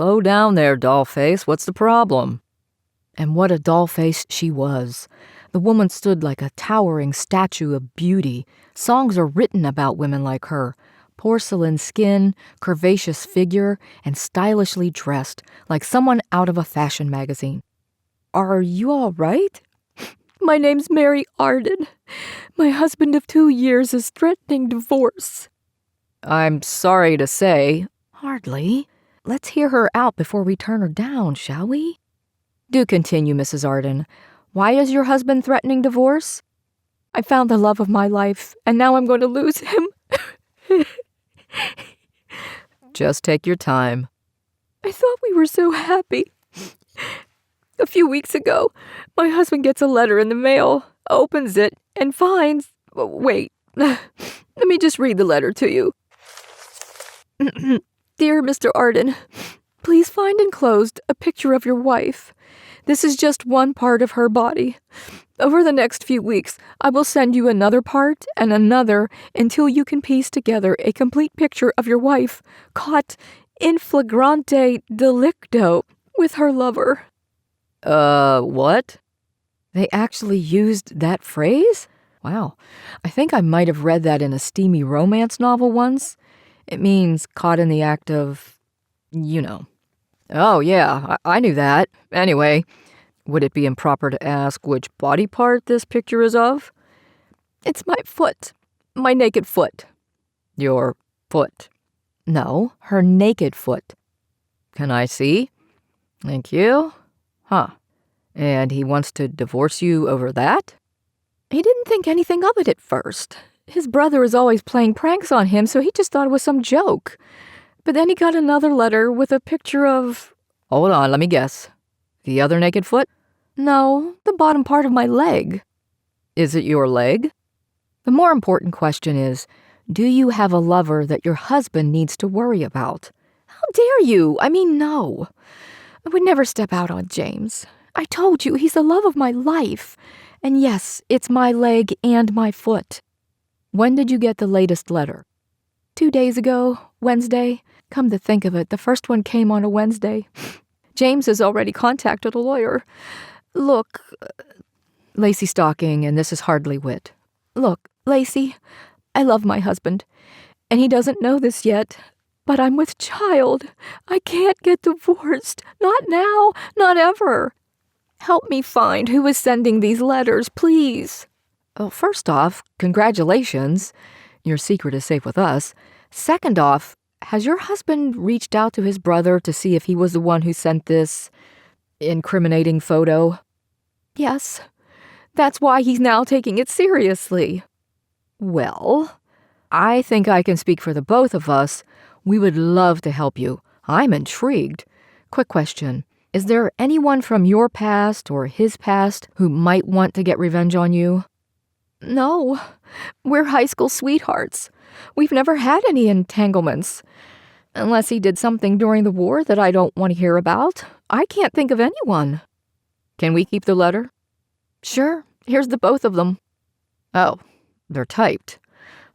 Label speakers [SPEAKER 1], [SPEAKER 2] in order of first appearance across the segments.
[SPEAKER 1] Slow down there, dollface. What's the problem? And what a dollface she was. The woman stood like a towering statue of beauty. Songs are written about women like her. Porcelain skin, curvaceous figure, and stylishly dressed, like someone out of a fashion magazine. Are you all right?
[SPEAKER 2] My name's Mary Arden. My husband of 2 years is threatening divorce.
[SPEAKER 1] I'm sorry to say. Hardly. Let's hear her out before we turn her down, shall we? Do continue, Mrs. Arden. Why is your husband threatening divorce?
[SPEAKER 2] I found the love of my life, and now I'm going to lose him.
[SPEAKER 1] Just take your time.
[SPEAKER 2] I thought we were so happy. A few weeks ago, my husband gets a letter in the mail, opens it, and finds... Wait, let me just read the letter to you. Dear Mr. Arden, please find enclosed a picture of your wife. This is just one part of her body. Over the next few weeks, I will send you another part and another until you can piece together a complete picture of your wife caught in flagrante delicto with her lover.
[SPEAKER 1] What? They actually used that phrase? Wow. I think I might have read that in a steamy romance novel once. It means caught in the act of, you know. Oh, yeah, I knew that. Anyway, would it be improper to ask which body part this picture is of?
[SPEAKER 2] It's my foot. My naked foot.
[SPEAKER 1] Your foot?
[SPEAKER 2] No, her naked foot.
[SPEAKER 1] Can I see? Thank you. Huh. And he wants to divorce you over that?
[SPEAKER 2] He didn't think anything of it at first. His brother is always playing pranks on him, so he just thought it was some joke. But then he got another letter with a picture of...
[SPEAKER 1] Hold on, let me guess. The other naked foot?
[SPEAKER 2] No, the bottom part of my leg.
[SPEAKER 1] Is it your leg? The more important question is, do you have a lover that your husband needs to worry about?
[SPEAKER 2] How dare you? I mean, no. I would never step out on James. I told you, he's the love of my life. And yes, it's my leg and my foot.
[SPEAKER 1] When did you get the latest letter?
[SPEAKER 2] 2 days ago, Wednesday. Come to think of it, the first one came on a Wednesday. James has already contacted a lawyer. Look,
[SPEAKER 1] Lacey Stocking, and this is Hardley Wit.
[SPEAKER 2] Look, Lacey, I love my husband, and he doesn't know this yet, but I'm with child. I can't get divorced. Not now, not ever. Help me find who is sending these letters, please.
[SPEAKER 1] Well, first off, congratulations. Your secret is safe with us. Second off, has your husband reached out to his brother to see if he was the one who sent this incriminating photo?
[SPEAKER 2] Yes. That's why he's now taking it seriously.
[SPEAKER 1] Well, I think I can speak for the both of us. We would love to help you. I'm intrigued. Quick question. Is there anyone from your past or his past who might want to get revenge on you?
[SPEAKER 2] No. We're high school sweethearts. We've never had any entanglements. Unless he did something during the war that I don't want to hear about. I can't think of anyone.
[SPEAKER 1] Can we keep the letter?
[SPEAKER 2] Sure. Here's the both of them.
[SPEAKER 1] Oh, they're typed.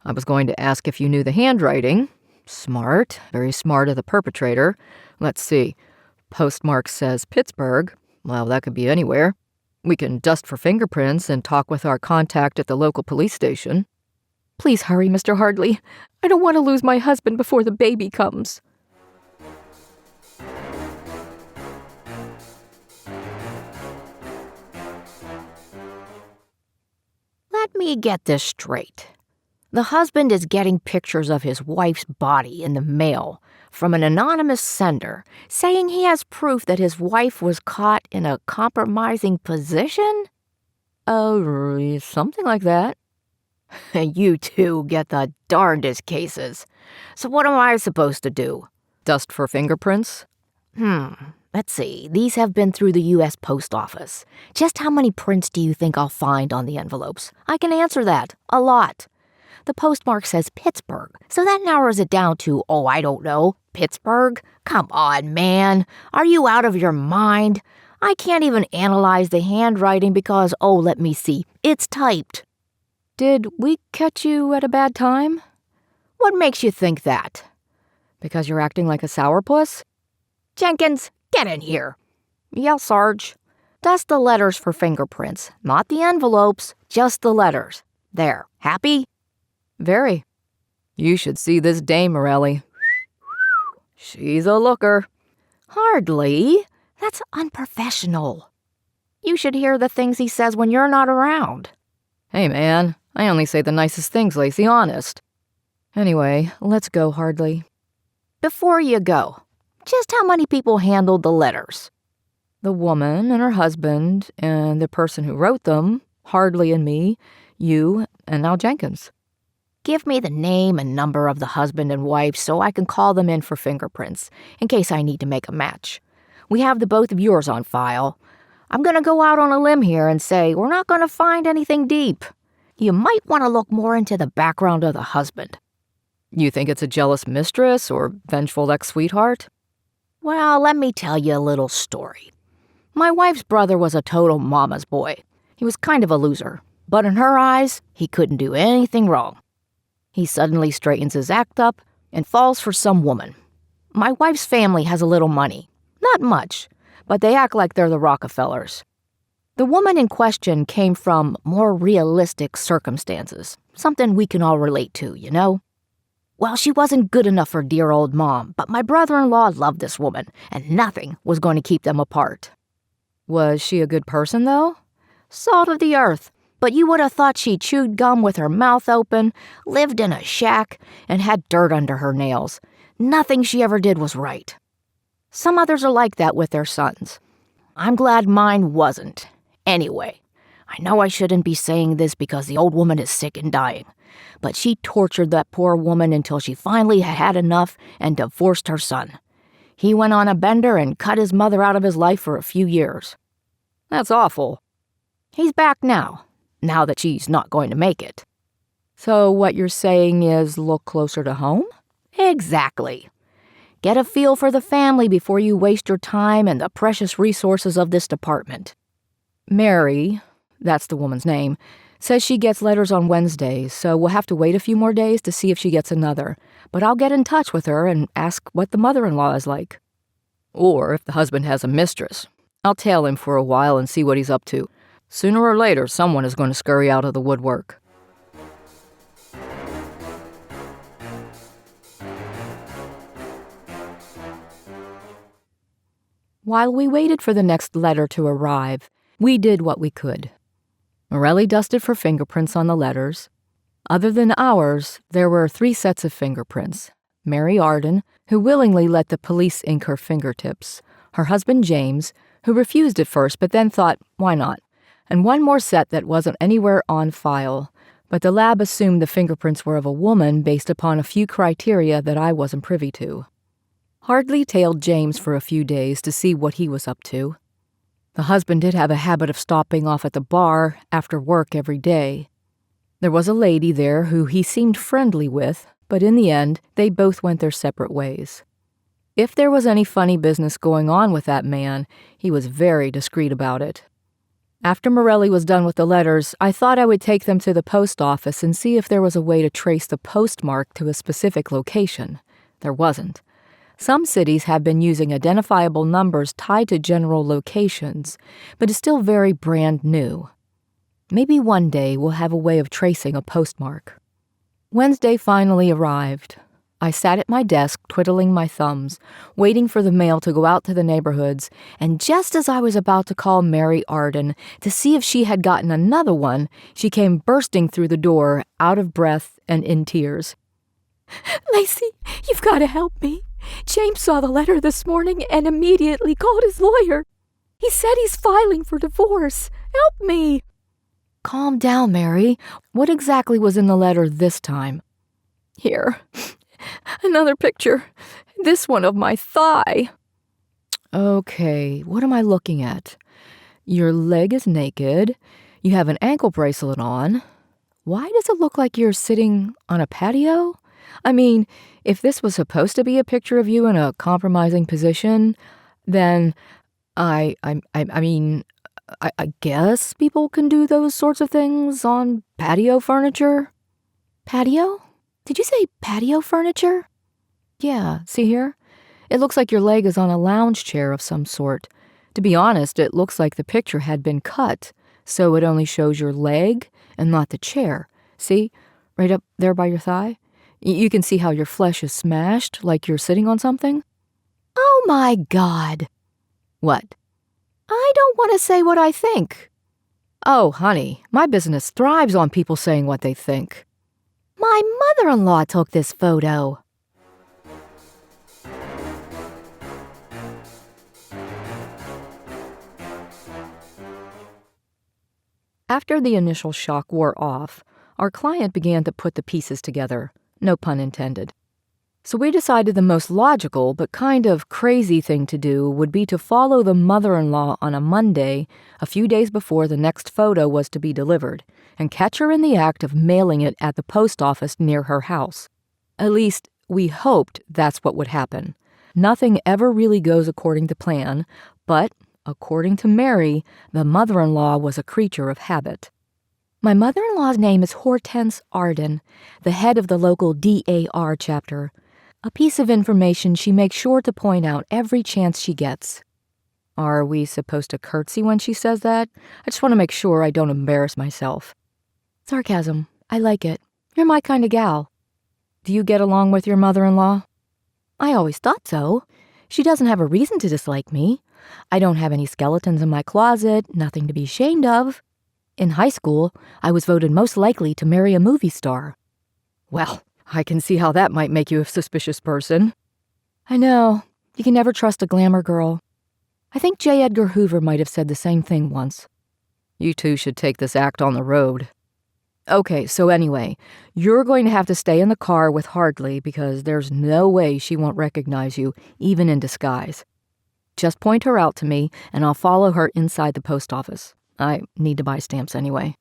[SPEAKER 1] I was going to ask if you knew the handwriting. Smart. Very smart of the perpetrator. Let's see. Postmark says Pittsburgh. Well, that could be anywhere. We can dust for fingerprints and talk with our contact at the local police station.
[SPEAKER 2] Please hurry, Mr. Hardley. I don't want to lose my husband before the baby comes.
[SPEAKER 3] Let me get this straight. The husband is getting pictures of his wife's body in the mail from an anonymous sender, saying he has proof that his wife was caught in a compromising position?
[SPEAKER 1] Something like that.
[SPEAKER 3] You two get the darndest cases. So what am I supposed to do?
[SPEAKER 1] Dust for fingerprints?
[SPEAKER 3] Let's see. These have been through the U.S. Post Office. Just how many prints do you think I'll find on the envelopes? I can answer that. A lot. The postmark says Pittsburgh, so that narrows it down to, I don't know, Pittsburgh? Come on, man. Are you out of your mind? I can't even analyze the handwriting because, let me see, it's typed.
[SPEAKER 1] Did we catch you at a bad time?
[SPEAKER 3] What makes you think that?
[SPEAKER 1] Because you're acting like a sourpuss?
[SPEAKER 3] Jenkins, get in here. Yes, Sarge. Dust the letters for fingerprints, not the envelopes, just the letters. There, happy?
[SPEAKER 1] Very. You should see this dame, Morelli. She's a looker.
[SPEAKER 3] Hardly. That's unprofessional. You should hear the things he says when you're not around.
[SPEAKER 1] Hey, man, I only say the nicest things, Lacey, honest. Anyway, let's go, Hardly.
[SPEAKER 3] Before you go, just how many people handled the letters?
[SPEAKER 1] The woman and her husband, and the person who wrote them, Hardly and me, you, and now Jenkins.
[SPEAKER 3] Give me the name and number of the husband and wife so I can call them in for fingerprints, in case I need to make a match. We have the both of yours on file. I'm going to go out on a limb here and say we're not going to find anything deep. You might want to look more into the background of the husband.
[SPEAKER 1] You think it's a jealous mistress or vengeful ex-sweetheart?
[SPEAKER 3] Well, let me tell you a little story. My wife's brother was a total mama's boy. He was kind of a loser, but in her eyes, he couldn't do anything wrong. He suddenly straightens his act up and falls for some woman. My wife's family has a little money. Not much, but they act like they're the Rockefellers. The woman in question came from more realistic circumstances, something we can all relate to, you know? Well, she wasn't good enough for dear old mom, but my brother-in-law loved this woman, and nothing was going to keep them apart.
[SPEAKER 1] Was she a good person, though?
[SPEAKER 3] Salt of the earth. But you would have thought she chewed gum with her mouth open, lived in a shack, and had dirt under her nails. Nothing she ever did was right. Some others are like that with their sons. I'm glad mine wasn't. Anyway, I know I shouldn't be saying this because the old woman is sick and dying, but she tortured that poor woman until she finally had had enough and divorced her son. He went on a bender and cut his mother out of his life for a few years.
[SPEAKER 1] That's awful.
[SPEAKER 3] He's back now that she's not going to make it.
[SPEAKER 1] So what you're saying is look closer to home?
[SPEAKER 3] Exactly. Get a feel for the family before you waste your time and the precious resources of this department.
[SPEAKER 1] Mary, that's the woman's name, says she gets letters on Wednesdays, so we'll have to wait a few more days to see if she gets another. But I'll get in touch with her and ask what the mother-in-law is like. Or if the husband has a mistress. I'll tail him for a while and see what he's up to. Sooner or later, someone is going to scurry out of the woodwork. While we waited for the next letter to arrive, we did what we could. Morelli dusted for fingerprints on the letters. Other than ours, there were 3 sets of fingerprints. Mary Arden, who willingly let the police ink her fingertips. Her husband James, who refused at first but then thought, why not? And 1 more set that wasn't anywhere on file, but the lab assumed the fingerprints were of a woman based upon a few criteria that I wasn't privy to. Hardly tailed James for a few days to see what he was up to. The husband did have a habit of stopping off at the bar after work every day. There was a lady there who he seemed friendly with, but in the end, they both went their separate ways. If there was any funny business going on with that man, he was very discreet about it. After Morelli was done with the letters, I thought I would take them to the post office and see if there was a way to trace the postmark to a specific location. There wasn't. Some cities have been using identifiable numbers tied to general locations, but it's still very brand new. Maybe one day we'll have a way of tracing a postmark. Wednesday finally arrived. I sat at my desk, twiddling my thumbs, waiting for the mail to go out to the neighborhoods, and just as I was about to call Mary Arden to see if she had gotten another one, she came bursting through the door, out of breath and in tears.
[SPEAKER 2] Lacey, you've got to help me. James saw the letter this morning and immediately called his lawyer. He said he's filing for divorce. Help me.
[SPEAKER 1] Calm down, Mary. What exactly was in the letter this time?
[SPEAKER 2] Here. Another picture. This one of my thigh.
[SPEAKER 1] Okay, what am I looking at? Your leg is naked. You have an ankle bracelet on. Why does it look like you're sitting on a patio? I mean, if this was supposed to be a picture of you in a compromising position, then I guess people can do those sorts of things on patio furniture.
[SPEAKER 2] Patio? Did you say patio furniture?
[SPEAKER 1] Yeah, see here? It looks like your leg is on a lounge chair of some sort. To be honest, it looks like the picture had been cut, so it only shows your leg and not the chair. See? Right up there by your thigh? You can see how your flesh is smashed, like you're sitting on something.
[SPEAKER 3] Oh my God.
[SPEAKER 1] What?
[SPEAKER 3] I don't want to say what I think.
[SPEAKER 1] Oh, honey, my business thrives on people saying what they think.
[SPEAKER 3] My mother-in-law took this photo.
[SPEAKER 1] After the initial shock wore off, our client began to put the pieces together, no pun intended. So we decided the most logical but kind of crazy thing to do would be to follow the mother-in-law on a Monday, a few days before the next photo was to be delivered, and catch her in the act of mailing it at the post office near her house. At least, we hoped that's what would happen. Nothing ever really goes according to plan, but according to Mary, the mother-in-law was a creature of habit.
[SPEAKER 3] My mother-in-law's name is James Arden, the head of the local DAR chapter. A piece of information she makes sure to point out every chance she gets.
[SPEAKER 1] Are we supposed to curtsy when she says that? I just want to make sure I don't embarrass myself.
[SPEAKER 3] Sarcasm. I like it. You're my kind of gal.
[SPEAKER 1] Do you get along with your mother-in-law?
[SPEAKER 3] I always thought so. She doesn't have a reason to dislike me. I don't have any skeletons in my closet, nothing to be ashamed of. In high school, I was voted most likely to marry a movie star.
[SPEAKER 1] Well, I can see how that might make you a suspicious person.
[SPEAKER 3] I know. You can never trust a glamour girl. I think J. Edgar Hoover might have said the same thing once.
[SPEAKER 1] You two should take this act on the road. Okay, so anyway, you're going to have to stay in the car with Hardley because there's no way she won't recognize you, even in disguise. Just point her out to me, and I'll follow her inside the post office. I need to buy stamps anyway.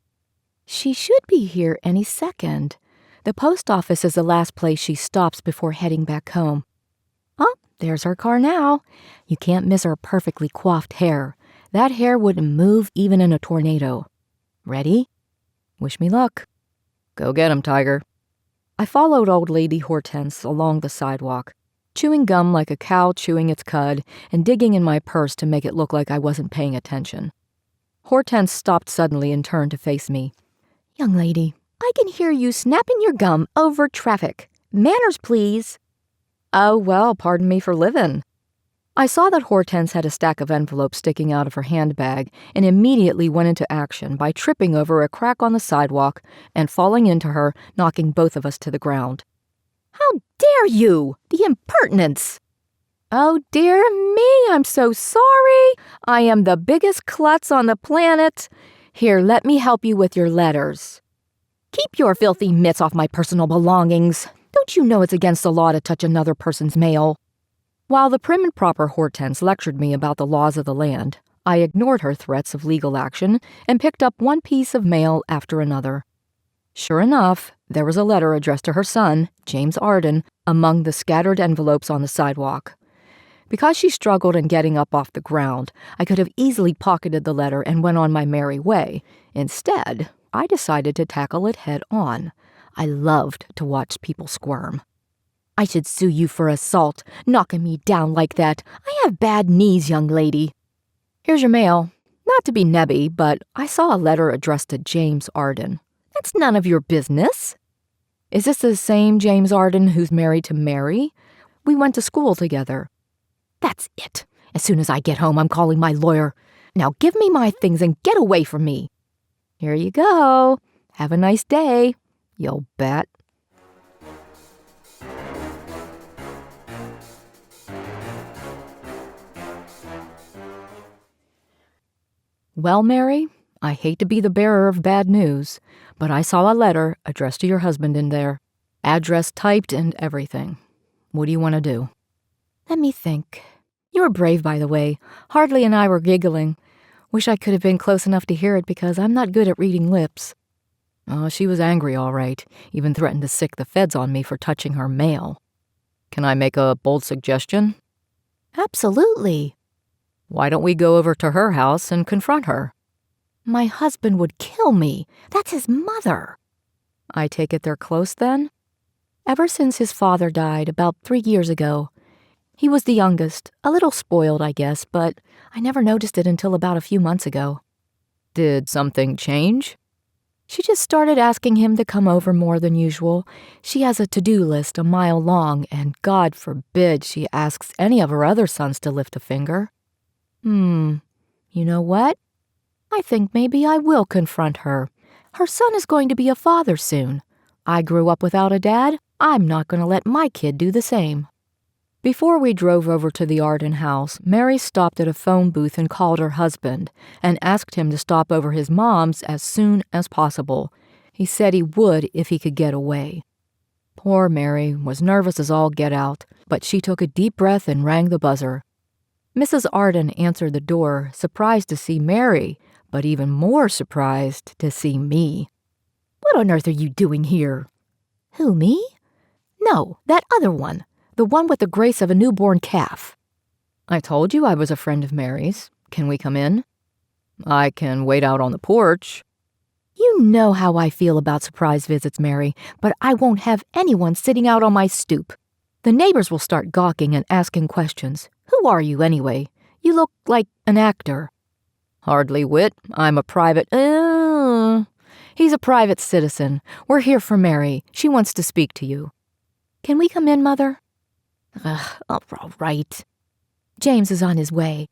[SPEAKER 3] She should be here any second. The post office is the last place she stops before heading back home. Oh, there's her car now. You can't miss her perfectly coiffed hair. That hair wouldn't move even in a tornado. Ready?
[SPEAKER 1] Wish me luck. Go get 'em, Tiger. I followed old lady Hortense along the sidewalk, chewing gum like a cow chewing its cud and digging in my purse to make it look like I wasn't paying attention. Hortense stopped suddenly and turned to face me.
[SPEAKER 3] Young lady, I can hear you snapping your gum over traffic. Manners, please.
[SPEAKER 1] Oh, well, pardon me for living. I saw that Hortense had a stack of envelopes sticking out of her handbag and immediately went into action by tripping over a crack on the sidewalk and falling into her, knocking both of us to the ground.
[SPEAKER 3] How dare you! The impertinence!
[SPEAKER 1] Oh, dear me, I'm so sorry. I am the biggest klutz on the planet. Here, let me help you with your letters.
[SPEAKER 3] Keep your filthy mitts off my personal belongings. Don't you know it's against the law to touch another person's mail?
[SPEAKER 1] While the prim and proper Hortense lectured me about the laws of the land, I ignored her threats of legal action and picked up one piece of mail after another. Sure enough, there was a letter addressed to her son, James Arden, among the scattered envelopes on the sidewalk. Because she struggled in getting up off the ground, I could have easily pocketed the letter and went on my merry way. Instead, I decided to tackle it head on. I loved to watch people squirm.
[SPEAKER 3] I should sue you for assault, knocking me down like that. I have bad knees, young lady.
[SPEAKER 1] Here's your mail. Not to be nebby, but I saw a letter addressed to James Arden.
[SPEAKER 3] That's none of your business.
[SPEAKER 1] Is this the same James Arden who's married to Mary? We went to school together.
[SPEAKER 3] That's it. As soon as I get home, I'm calling my lawyer. Now give me my things and get away from me.
[SPEAKER 1] Here you go. Have a nice day, you old bat. Well, Mary, I hate to be the bearer of bad news, but I saw a letter addressed to your husband in there. Address typed and everything. What do you want to do?
[SPEAKER 3] Let me think.
[SPEAKER 1] You were brave, by the way. Hardley and I were giggling. Wish I could have been close enough to hear it because I'm not good at reading lips. Oh, she was angry, all right. Even threatened to sick the feds on me for touching her mail. Can I make a bold suggestion?
[SPEAKER 3] Absolutely.
[SPEAKER 1] Why don't we go over to her house and confront her?
[SPEAKER 3] My husband would kill me. That's his mother.
[SPEAKER 1] I take it they're close then? Ever since his father died about 3 years ago,
[SPEAKER 3] He was the youngest, a little spoiled, I guess, but I never noticed it until about a few months ago.
[SPEAKER 1] Did something change?
[SPEAKER 3] She just started asking him to come over more than usual. She has a to-do list a mile long, and God forbid she asks any of her other sons to lift a finger. You know what? I think maybe I will confront her. Her son is going to be a father soon. I grew up without a dad. I'm not going to let my kid do the same.
[SPEAKER 1] Before we drove over to the Arden house, Mary stopped at a phone booth and called her husband and asked him to stop over his mom's as soon as possible. He said he would if he could get away. Poor Mary was nervous as all get out, but she took a deep breath and rang the buzzer. Mrs. Arden answered the door, surprised to see Mary, but even more surprised to see me.
[SPEAKER 3] What on earth are you doing here? Who, me? No, that other one. The one with the grace of a newborn calf.
[SPEAKER 1] I told you I was a friend of Mary's. Can we come in? I can wait out on the porch.
[SPEAKER 3] You know how I feel about surprise visits, Mary, but I won't have anyone sitting out on my stoop. The neighbors will start gawking and asking questions. Who are you, anyway? You look like an actor.
[SPEAKER 1] Hardly wit. I'm a private...
[SPEAKER 3] He's a private citizen. We're here for Mary. She wants to speak to you. Can we come in, Mother? All right. James is on his way.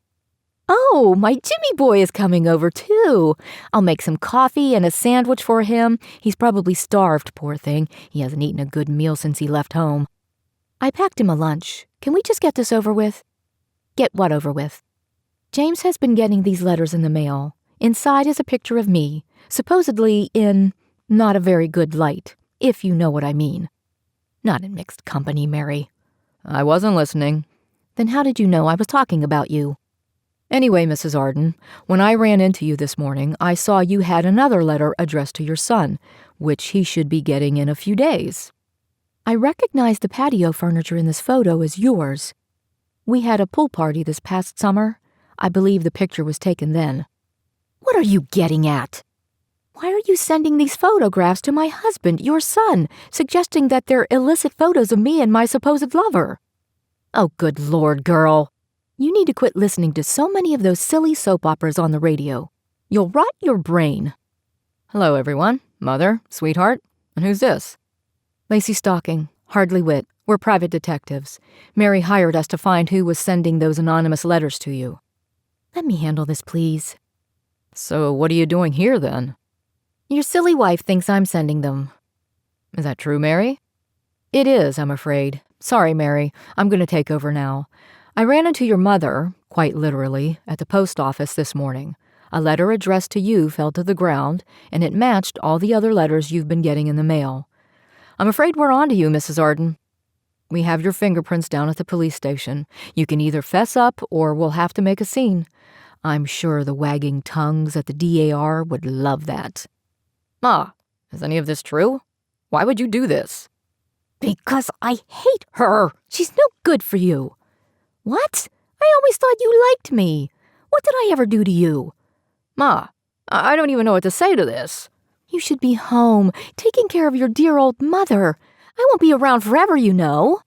[SPEAKER 3] Oh, my Jimmy boy is coming over, too. I'll make some coffee and a sandwich for him. He's probably starved, poor thing. He hasn't eaten a good meal since he left home. I packed him a lunch. Can we just get this over with? Get what over with? James has been getting these letters in the mail. Inside is a picture of me, supposedly in not a very good light, if you know what I mean. Not in mixed company, Mary.
[SPEAKER 1] I wasn't listening.
[SPEAKER 3] Then how did you know I was talking about you?
[SPEAKER 1] Anyway, Mrs. Arden, when I ran into you this morning, I saw you had another letter addressed to your son, which he should be getting in a few days.
[SPEAKER 3] I recognize the patio furniture in this photo as yours. We had a pool party this past summer. I believe the picture was taken then. What are you getting at? Why are you sending these photographs to my husband, your son, suggesting that they're illicit photos of me and my supposed lover? Oh, good Lord, girl. You need to quit listening to so many of those silly soap operas on the radio. You'll rot your brain.
[SPEAKER 1] Hello, everyone. Mother, sweetheart. And who's this?
[SPEAKER 3] Lacey Stocking, Hardley Wit. We're private detectives. Mary hired us to find who was sending those anonymous letters to you. Let me handle this, please.
[SPEAKER 1] So what are you doing here, then?
[SPEAKER 3] Your silly wife thinks I'm sending them.
[SPEAKER 1] Is that true, Mary?
[SPEAKER 3] It is, I'm afraid. Sorry, Mary. I'm going to take over now. I ran into your mother, quite literally, at the post office this morning. A letter addressed to you fell to the ground, and it matched all the other letters you've been getting in the mail.
[SPEAKER 1] I'm afraid we're on to you, Mrs. Arden. We have your fingerprints down at the police station. You can either fess up or we'll have to make a scene. I'm sure the wagging tongues at the DAR would love that. Ma, is any of this true? Why would you do this?
[SPEAKER 3] Because I hate her. She's no good for you. What? I always thought you liked me. What did I ever do to you?
[SPEAKER 1] Ma, I don't even know what to say to this.
[SPEAKER 3] You should be home, taking care of your dear old mother. I won't be around forever, you know.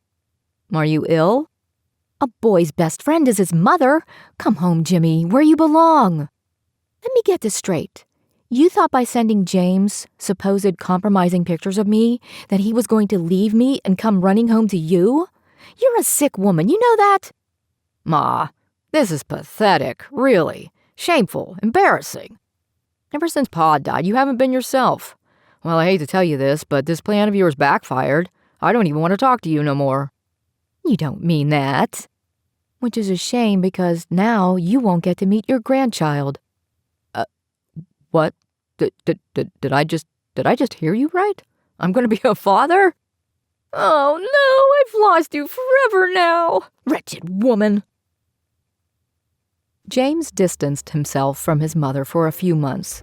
[SPEAKER 1] Are you ill?
[SPEAKER 3] A boy's best friend is his mother. Come home, Jimmy, where you belong. Let me get this straight. You thought by sending James supposed compromising pictures of me that he was going to leave me and come running home to you? You're a sick woman, you know that?
[SPEAKER 1] Ma, this is pathetic, really. Shameful, embarrassing. Ever since Pa died, you haven't been yourself. Well, I hate to tell you this, but this plan of yours backfired. I don't even want to talk to you no more.
[SPEAKER 3] You don't mean that. Which is a shame because now you won't get to meet your grandchild.
[SPEAKER 1] What? Did I just hear you right? I'm going to be a father?
[SPEAKER 2] Oh no, I've lost you forever now.
[SPEAKER 3] Wretched woman.
[SPEAKER 1] James distanced himself from his mother for a few months.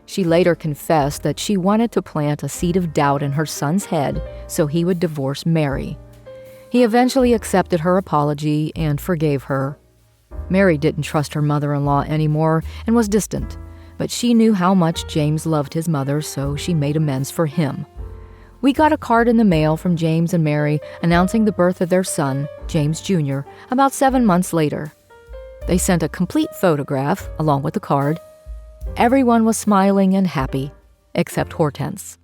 [SPEAKER 1] She later confessed that she wanted to plant a seed of doubt in her son's head so he would divorce Mary. He eventually accepted her apology and forgave her. Mary didn't trust her mother-in-law anymore and was distant, but she knew how much James loved his mother, so she made amends for him. We got a card in the mail from James and Mary announcing the birth of their son, James Jr., about 7 months later. They sent a complete photograph along with the card. Everyone was smiling and happy, except Hortense.